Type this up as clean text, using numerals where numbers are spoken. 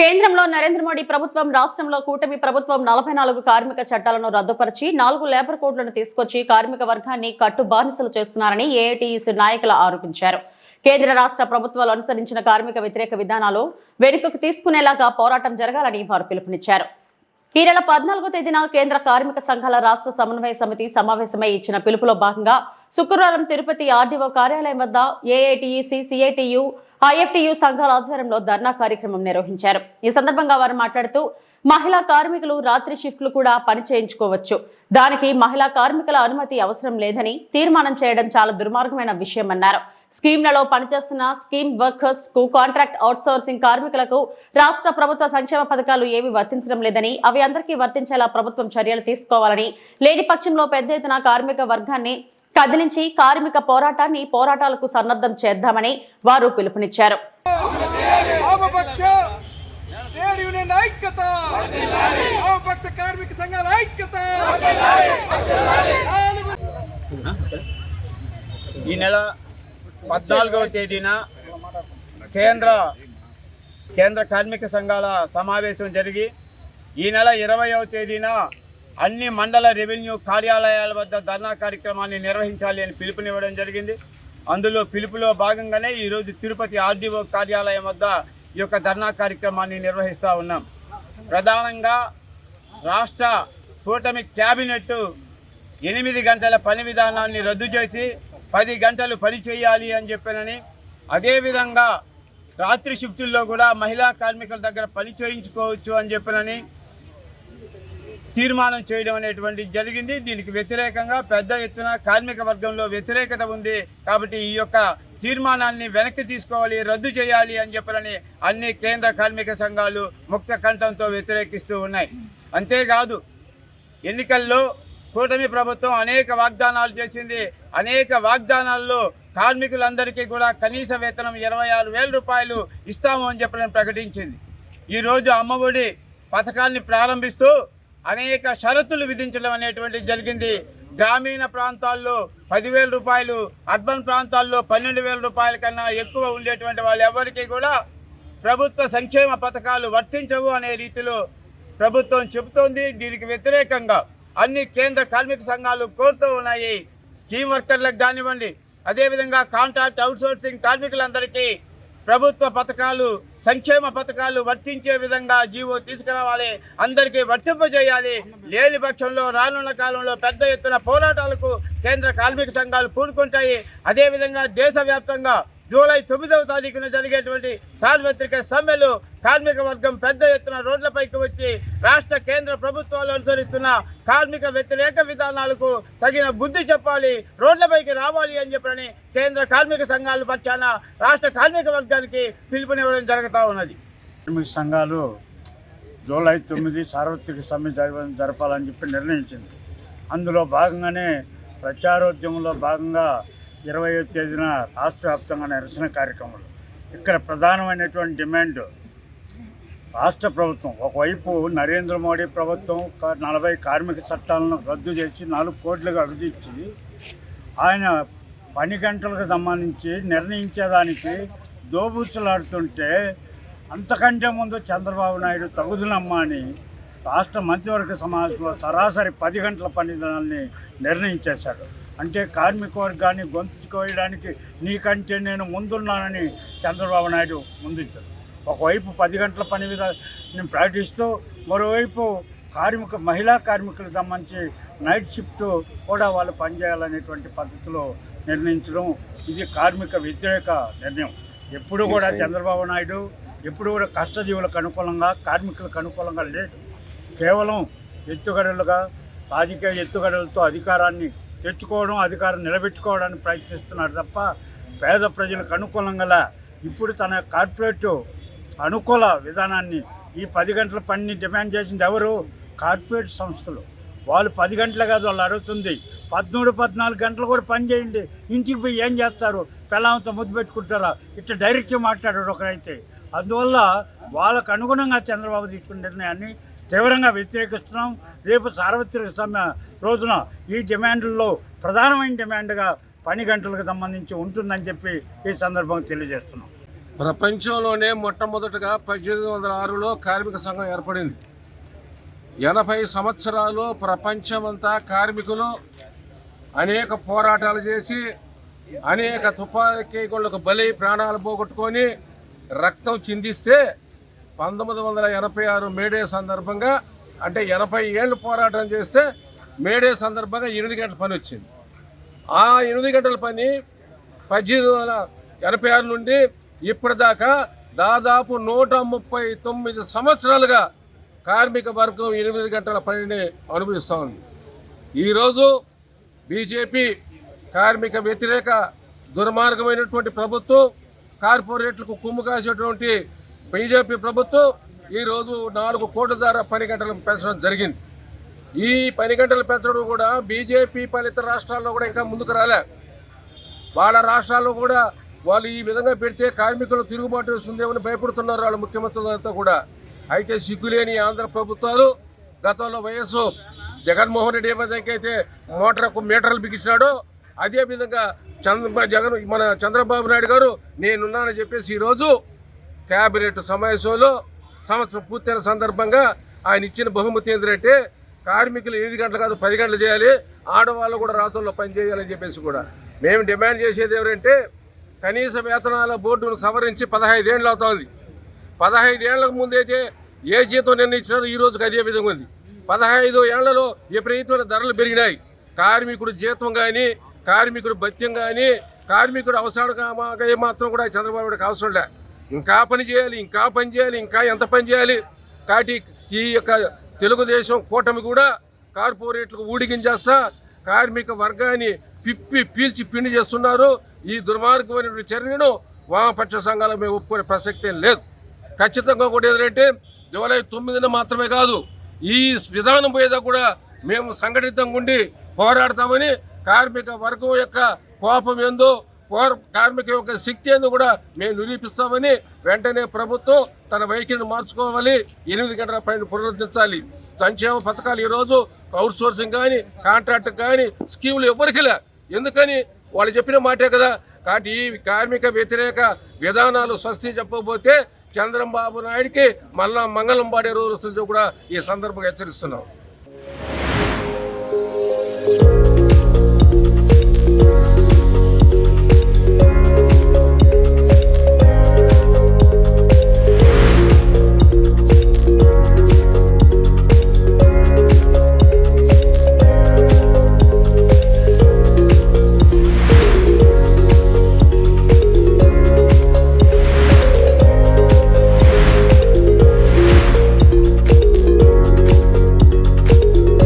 కేంద్రంలో నరేంద్ర మోడీ ప్రభుత్వం రాష్ట్రంలో కూటమి ప్రభుత్వం 44 కార్మిక చట్టాలను రద్దుపరిచి 4 లేబర్ కోడ్లను తీసుకొచ్చి కార్మిక వర్గాన్ని కట్టుబానిసలు చేస్తున్నారని ఏఐటీయూసీ నాయకులు ఆరోపించారు. కేంద్ర రాష్ట్ర ప్రభుత్వాలు అనుసరించిన కార్మిక వ్యతిరేక విధానాలు వెనుకకు తీసుకునేలాగా పోరాటం జరగాలని వారు పిలుపునిచ్చారు. ఈ నెల 14వ తేదీన కేంద్ర కార్మిక సంఘాల రాష్ట్ర సమన్వయ సమితి సమావేశమై ఇచ్చిన పిలుపులో భాగంగా శుక్రవారం తిరుపతి ఆర్డీఓ కార్యాలయం వద్ద ఏఐటీయూసీ, సిఐటియు, ఐఎఫ్టియు సంఘాల ఆధ్వర్యంలో ధర్నా కార్యక్రమం నిర్వహించారు. ఈ సందర్భంగా వారు మాట్లాడుతూ మహిళా కార్మికులు రాత్రి షిఫ్ట్లు కూడా పని చేయించుకోవచ్చు, దానికి మహిళా కార్మికుల అనుమతి అవసరం లేదని తీర్మానం చేయడం చాలా దుర్మార్గమైన విషయమన్నారు. స్కీమ్లలో పనిచేస్తున్న స్కీమ్ వర్కర్స్ కు కాంట్రాక్ట్ అవుట్సోర్సింగ్ కార్మికులకు రాష్ట్ర ప్రభుత్వ సంక్షేమ పథకాలు ఏవి వర్తించడం లేదని, అవి అందరికీ వర్తించేలా ప్రభుత్వం చర్యలు తీసుకోవాలని, లేని పక్షంలో పెద్ద ఎత్తున కార్మిక వర్గాన్ని కదిలించి కార్మిక పోరాటాలకు సన్నద్ధం చేద్దామని వారు పిలుపునిచ్చారు. ఈ నెల 14వ తేదీన కేంద్ర కార్మిక సంఘాల సమావేశం జరిగి ఈ నెల 20వ తేదీన అన్ని మండల రెవెన్యూ కార్యాలయాల వద్ద ధర్నా కార్యక్రమాన్ని నిర్వహించాలి అని పిలుపునివ్వడం జరిగింది. అందులో పిలుపులో భాగంగానే ఈరోజు తిరుపతి ఆర్డీఓ కార్యాలయం వద్ద ఈ యొక్క ధర్నా కార్యక్రమాన్ని నిర్వహిస్తూ ఉన్నాం. ప్రధానంగా రాష్ట్ర కూటమి క్యాబినెట్ 8 గంటల పని విధానాన్ని రద్దు చేసి 10 గంటలు పని చేయాలి అని చెప్పానని, అదేవిధంగా రాత్రి షిఫ్టుల్లో కూడా మహిళా కార్మికుల దగ్గర పని చేయించుకోవచ్చు అని చెప్పానని తీర్మానం చేయడం అనేటువంటి జరిగింది. దీనికి వ్యతిరేకంగా పెద్ద ఎత్తున కార్మిక వర్గంలో వ్యతిరేకత ఉంది. కాబట్టి ఈ యొక్క తీర్మానాన్ని వెనక్కి తీసుకోవాలి, రద్దు చేయాలి అని చెప్పాలని అన్ని కేంద్ర కార్మిక సంఘాలు ముక్త కంఠంతో వ్యతిరేకిస్తూ ఉన్నాయి. అంతేకాదు, ఎన్నికల్లో కూటమి ప్రభుత్వం అనేక వాగ్దానాలు చేసింది. అనేక వాగ్దానాల్లో కార్మికులందరికీ కూడా కనీస వేతనం 26,000 రూపాయలు ఇస్తాము అని చెప్పని ప్రకటించింది. ఈరోజు అమ్మఒడి పథకాన్ని ప్రారంభిస్తూ అనేక షరతులు విధించడం అనేటువంటిది జరిగింది. గ్రామీణ ప్రాంతాల్లో 10,000 రూపాయలు, అర్బన్ ప్రాంతాల్లో 12,000 రూపాయల కన్నా ఎక్కువ ఉండేటువంటి వాళ్ళు ఎవరికి కూడా ప్రభుత్వ సంక్షేమ పథకాలు వర్తించవు అనే రీతిలో ప్రభుత్వం చెబుతోంది. దీనికి వ్యతిరేకంగా అన్ని కేంద్ర కార్మిక సంఘాలు కోరుతూ ఉన్నాయి. స్కీమ్ వర్కర్లకు కానివ్వండి, అదేవిధంగా కాంట్రాక్ట్ అవుట్సోర్సింగ్ కార్మికులందరికీ ప్రభుత్వ పథకాలు, సంక్షేమ పథకాలు వర్తించే విధంగా జీవో తీసుకురావాలి, అందరికీ వర్తింపజేయాలి. లేని పక్షంలో రానున్న కాలంలో పెద్ద ఎత్తున పోరాటాలకు కేంద్ర కార్మిక సంఘాలు పూనుకుంటాయి. అదేవిధంగా దేశవ్యాప్తంగా జూలై 9వ తారీఖున జరిగేటువంటి సార్వత్రిక సమ్మెలో కార్మిక వర్గం పెద్ద ఎత్తున రోడ్లపైకి వచ్చి రాష్ట్ర కేంద్ర ప్రభుత్వాలు అనుసరిస్తున్న కార్మిక వ్యతిరేక విధానాలకు తగిన బుద్ధి చెప్పాలి, రోడ్లపైకి రావాలి అని చెప్పని కేంద్ర కార్మిక సంఘాల పక్షాన రాష్ట్ర కార్మిక వర్గానికి పిలుపునివ్వడం జరుగుతూ ఉన్నది. కార్మిక సంఘాలు జూలై 9 సార్వత్రిక సమ్మె జరపాలని చెప్పి నిర్ణయించింది. అందులో భాగంగానే ప్రచారోద్యమంలో భాగంగా 20వ తేదీన రాష్ట్ర వ్యాప్తంగా నిరసన కార్యక్రమాలు. ఇక్కడ ప్రధానమైనటువంటి డిమాండ్ రాష్ట్ర ప్రభుత్వం ఒకవైపు నరేంద్ర మోడీ ప్రభుత్వం 40 కార్మిక చట్టాలను రద్దు చేసి 4 కోట్లుగా విధించి ఆయన పని గంటలకు సంబంధించి నిర్ణయించేదానికి దోబూచులాడుతుంటే, అంతకంటే ముందు చంద్రబాబు నాయుడు తగుదునమ్మా అని రాష్ట్ర మంత్రివర్గ సమావేశంలో సరాసరి 10 గంటల పని దినాన్ని నిర్ణయించేశాడు. అంటే కార్మిక వర్గాన్ని గొంతు కోయడానికి నీకంటే నేను ముందున్నానని చంద్రబాబు నాయుడు ముందుంచాడు. ఒకవైపు 10 గంటల పని విధానం ప్రకటిస్తూ, మరోవైపు మహిళా కార్మికులకు సంబంధించి నైట్ షిఫ్ట్ కూడా వాళ్ళు పనిచేయాలనేటువంటి పద్ధతిలో నిర్ణయించడం ఇది కార్మిక వ్యతిరేక నిర్ణయం. ఎప్పుడు కూడా చంద్రబాబు నాయుడు ఎప్పుడు కూడా కష్టజీవులకు అనుకూలంగా, కార్మికులకు అనుకూలంగా లేదు. కేవలం ఎత్తుగడలుగా, రాజకీయ ఎత్తుగడలతో అధికారాన్ని తెచ్చుకోవడం, అధికారం నిలబెట్టుకోవడానికి ప్రయత్నిస్తున్నాడు తప్ప పేద ప్రజలకు అనుకూలంగా ఇప్పుడు తన కార్పొరేట్ అనుకూల విధానాన్ని ఈ 10 గంటల పనిని డిమాండ్ చేసింది ఎవరు? కార్పొరేట్ సంస్థలు. వాళ్ళు 10 గంటలు కాదు, వాళ్ళు అడుగుతుంది 13, 14 గంటలు కూడా పని చేయండి, ఇంటికి పోయి ఏం చేస్తారు, పిల్లలతో ముద్దు పెట్టుకుంటారా, ఇట్లా డైరెక్ట్గా మాట్లాడాడు ఒకరైతే. అందువల్ల వాళ్ళకు అనుగుణంగా చంద్రబాబు తీసుకున్న నిర్ణయాన్ని తీవ్రంగా వ్యతిరేకిస్తున్నాం. రేపు సార్వత్రిక సమ్మె రోజున ఈ డిమాండ్లలో ప్రధానమైన డిమాండ్గా పని గంటలకు సంబంధించి ఉంటుందని చెప్పి ఈ సందర్భంగా తెలియజేస్తున్నాం. ప్రపంచంలోనే మొట్టమొదటగా 1806లో కార్మిక సంఘం ఏర్పడింది. 80 సంవత్సరాలు ప్రపంచమంతా కార్మికులు అనేక పోరాటాలు చేసి అనేక తుపాకీ గోళ్లకు బలి ప్రాణాలు పోగొట్టుకొని రక్తం చిందిస్తే 1986 మేడే సందర్భంగా, అంటే 80 ఏళ్ళు పోరాటం చేస్తే మేడే సందర్భంగా 8 గంటల పని వచ్చింది. ఆ 8 గంటల పని 1886 నుండి ఇప్పటిదాకా దాదాపు 139 సంవత్సరాలుగా కార్మిక వర్గం 8 గంటల పనిని అనుభవిస్తూ ఉంది. ఈరోజు బీజేపీ కార్మిక వ్యతిరేక దుర్మార్గమైనటువంటి ప్రభుత్వం, కార్పొరేట్లకు కుమ్ము కాసేటువంటి బీజేపీ ప్రభుత్వం ఈరోజు 4 కోట్ల ధర పని గంటలు పెంచడం జరిగింది. ఈ పని గంటలు పెంచడం కూడా బీజేపీ పాలిత రాష్ట్రాల్లో కూడా ఇంకా ముందుకు రాలే. వాళ్ళ రాష్ట్రాల్లో కూడా వాళ్ళు ఈ విధంగా పెడితే కార్మికులు తిరుగుబాటు వస్తుందేమని భయపడుతున్నారు వాళ్ళ ముఖ్యమంత్రులతో కూడా. అయితే సిగ్గులేని ఆంధ్ర ప్రభుత్వాలు గతంలో వైఎస్ జగన్మోహన్ రెడ్డి ఏమైతే మీటర్లు బిగించాడో అదేవిధంగా మన చంద్రబాబు నాయుడు గారు నేనున్నానని చెప్పేసి ఈరోజు క్యాబినెట్ సమావేశంలో సంవత్సరం పూర్తయిన సందర్భంగా ఆయన ఇచ్చిన బహుమతి ఏంటంటే కార్మికులు 8 గంటలు కాదు 10 గంటలు చేయాలి, ఆడవాళ్ళు కూడా రాత్రుల్లో పని చేయాలని చెప్పేసి కూడా మేము డిమాండ్ చేసేది ఎవరంటే కనీస వేతనాల బోర్డును సవరించి 15 ఏళ్ళు అవుతోంది. 15 ఏళ్లకు ముందైతే ఏ జీతం నిర్ణయించినారో ఈ రోజుకి అదే విధంగా ఉంది. 15 ఏళ్లలో విపరీతమైన ధరలు పెరిగినాయి. కార్మికుడు జీతం కానీ, కార్మికుడు భత్యం కానీ, కార్మికుడు అవసరం మాత్రం కూడా చంద్రబాబు నాయుడుకి అవసరం లే. ఇంకా పని చేయాలి, ఇంకా పని చేయాలి, ఇంకా ఎంత పని చేయాలి. కాబట్టి ఈ యొక్క తెలుగుదేశం కూటమి కూడా కార్పొరేట్లకు ఊడిగించేస్తా కార్మిక వర్గాన్ని పీల్చి పిండి చేస్తున్నారు. ఈ దుర్మార్గమైన చర్యను వామపక్ష సంఘాలు మేము ఒప్పుకునే ప్రసక్తే లేదు. ఖచ్చితంగా కూడా ఏంటంటే జూలై 9న మాత్రమే కాదు, ఈ విధానం పోయేదా కూడా మేము సంఘటితంగా ఉండి పోరాడతామని, కార్మిక వర్గం యొక్క కోపం ఏందో, కార్మిక యొక్క శక్తి ఏందో కూడా మేము నిరూపిస్తామని వెంటనే ప్రభుత్వం తన వైఖరిని మార్చుకోవాలి. 8 గంటల పైన పునరుద్ధరించాలి. సంక్షేమ పథకాలు ఈరోజు అవుట్ సోర్సింగ్ కానీ, కాంట్రాక్ట్ కానీ స్కీములు ఎవరికి లే. ఎందుకని వాళ్ళు చెప్పిన మాటే కదా. కాబట్టి ఈ కార్మిక వ్యతిరేక విధానాలు స్వస్తి చెప్పకపోతే చంద్రబాబు నాయుడికి మళ్ళా మంగళం పాడే రోజు కూడా ఈ సందర్భంగా హెచ్చరిస్తున్నాం.